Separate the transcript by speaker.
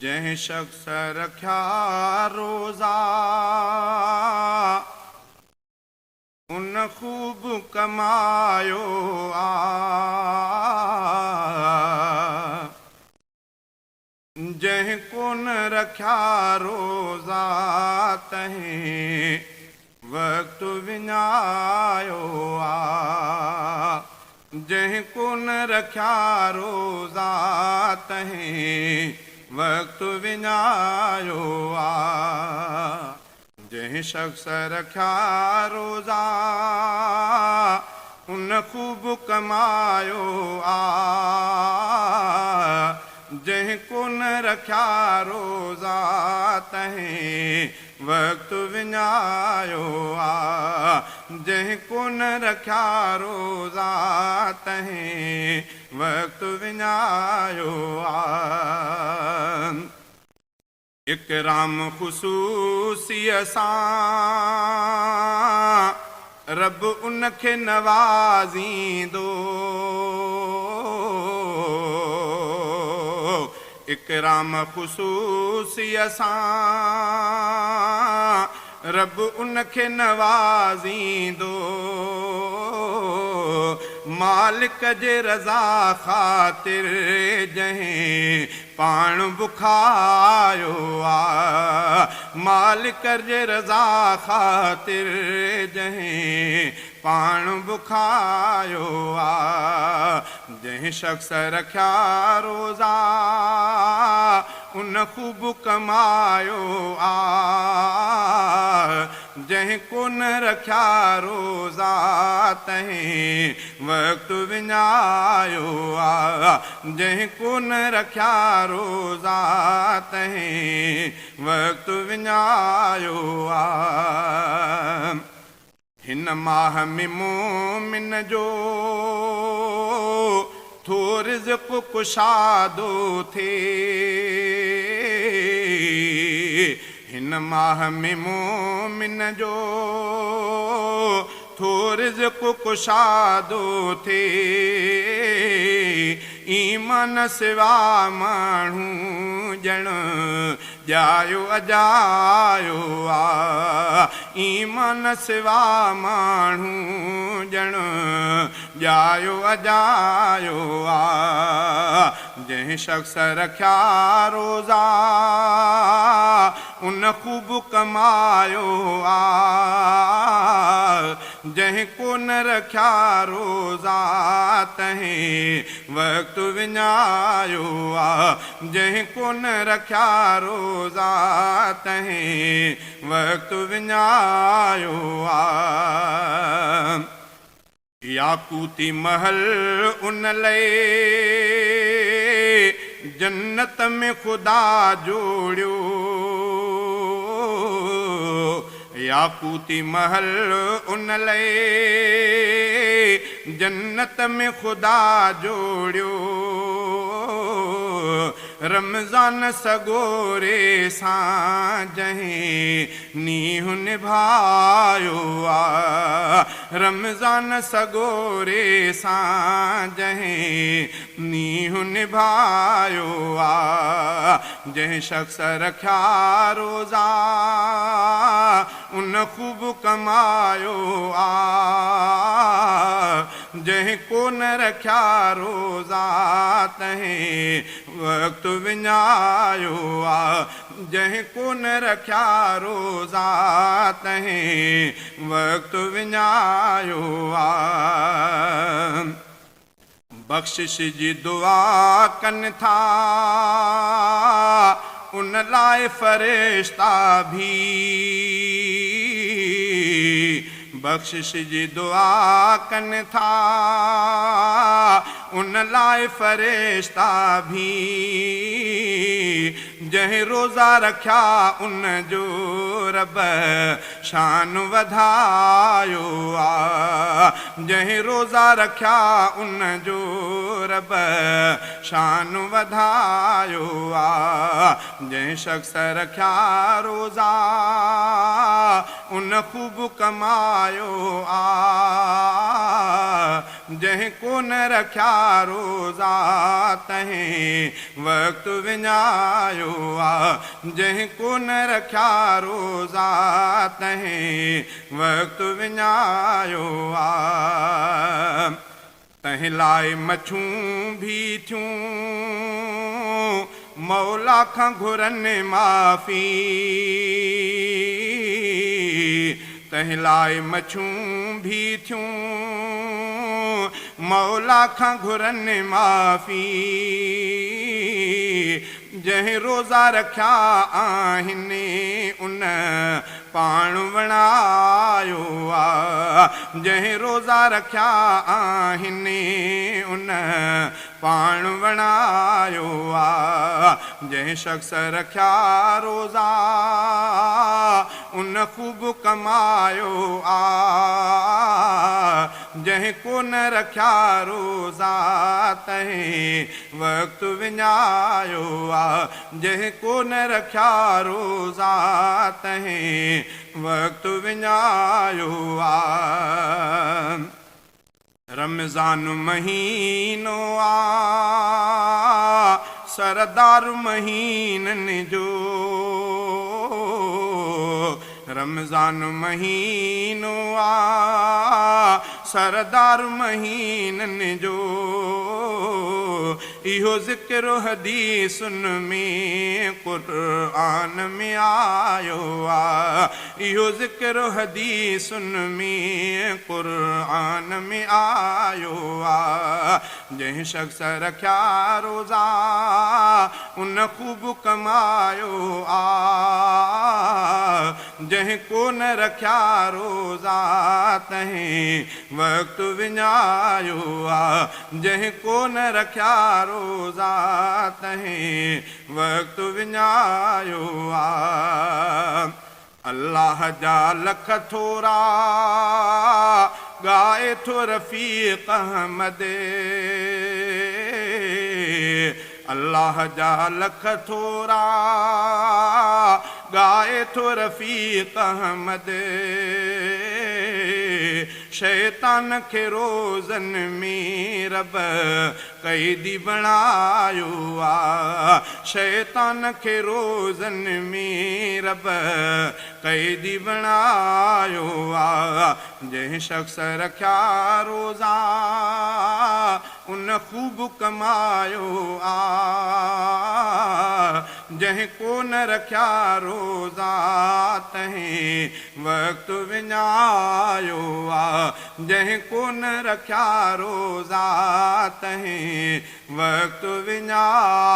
Speaker 1: जंहिं शख्स रखिया रोज़ा उन खूब कमायो आ। जंहिं कोन रखिया रोज़ा तंहिं वक़्तु विञायो आ। जंहिं कोन रखिया रोज़ा तंहिं वक़्तु विञायो आ। जंहिं शख्स रखिया रोज़ा उन खूब कमायो आ। जंहिं कोन रखिया रोज़ा तंहिं वक़्तु विञायो आ। जंहिं कोन रखिया रोज़ा तंहिं वक़्तु विञायो आ। इकराम ख़ुसूसीअ सां रब उनखे नवाज़ींदो। इकराम ख़ुसूसीअ सां रब उनखे नवाज़ींदो। मालिक जे रज़ा ख़ातिर जंहिं पाण बुखायो आ। मालिक जे रज़ा ख़ातिर जंहिं पाण बुखायो आ। जंहिं शख्स रखिया रोज़ा उन खूब कमायो आ। जंहिं कोन रखिया रोज़ा तंहिं वक़्तु विञायो आ। जंहिं कोन रखिया रोज़ा तंहिं वक़्तु विञायो आ। हिन माह में मोमिन जो थो रिज़्क़ कुशादो थे। हिन माह में मोमिन जो थो रिज़्क़ कुशादो थे। ईमान सिवा माण्हू ॼण ॼायो अजायो आ। ईमान सिवा माण्हू ॼण ॼायो अजायो आ। जंहिं शख्स रखिया रोज़ा उन खूब कमायो आ। जंहिं कोन रखिया रोज़ा तंहिं वक़्तु विञायो आ। जंहिं कोन रखिया रोज़ा तंहिं वक़्तु विञायो आ। याकूती महल उन लए जन्नत में खुदा जोड़ियो। याकूती महल उन लए जन्नत में खुदा जोड़ियो। रमज़ान सगोरे सां जंहिं नींहुं निभायो आ। रमज़ान सगोरे सां जंहिं नींहुं निभायो आ। जंहिं शख्स रखिया रोज़ा उन खूब कमायो आ। जंहिं कोन रखिया रोज़ा तंहिं वक़्तु विञायो आ। जंहिं कोन रखिया रोज़ा तंहिं वक़्तु विञायो आ। बख़्शिश जी दुआ कनि था उन लाइ फ़रिश्ता भी। बख़्शिश जी दुआ कनि था उन लाइ फ़रिश्ता भी। जंहिं रोज़ा रखिया उन जो रब शान वधायो आ। जंहिं रोज़ा रखिया उन जो रब शान वधायो आ। जंहिं शख्स रखिया रोज़ा उन खूब कमायो आ। जंहिं को न रखिया रोज़ा तंहिं वक़्तु विञायो आहे जंहिं को न रखिया रोज़ा तंहिं वक़्तु विञायो आहे तंहिं लाइ मछूं भी थियूं मौला खां घुरनि माफ़ी तंहिं लाइ मछूं भी थियूं मौला खां घुरनि माफ़ी जंहिं रोज़ा रखिया आहिनि उन पाण वणायो आहे जंहिं रोज़ा रखिया आहिनि उन पाण वणायो आहे जंहिं शख़्स रखिया रोज़ा उन ख़ूब कमायो आहे जंहिं को न रखिया रोज़ा तंहिं वक़्तु विञायो आहे जंहिं को न रखिया रोज़ा तंहिं वक़्तु विञायो आहे रमज़ान महीनो आहे सरदार महीननि जो रमज़ान महीनो आहे सरदार महीननि जो इहो ज़िक्र हदीसुनि में क़ुरान में आयो आहे इहो ज़िक्र हदीसुनि में क़ुरान में आयो आहे जंहिं शख़्स रखिया रोज़ा उन ख़ूब कमायो आहे जंहिं को न रखिया रोज़ा तंहिं वक़्तु विञायो आहे जंहिं को न रखिया रोज़ा तंहिं वक़्तु विञायो आहे अल्लाह जा लख थोरा ॻाए थो रफ़ीक़ अहमद अल्लाह जा लख थोरा ॻाए थो रफ़ीक़ अहमद शैतान खे रोज़नि में रब क़ैदी बणायो आहे शैतान खे रोज़नि में रब क़ैदी बणायो आहे जंहिं शख़्स रखिया रोज़ा उन ख़ूब कमायो आहे जंहिं को न रखिया रोज़ा तंहिं वक़्तु विञायो आहे जंहिं को न रखिया रोज़ा तंहिं वक़्तु विञायो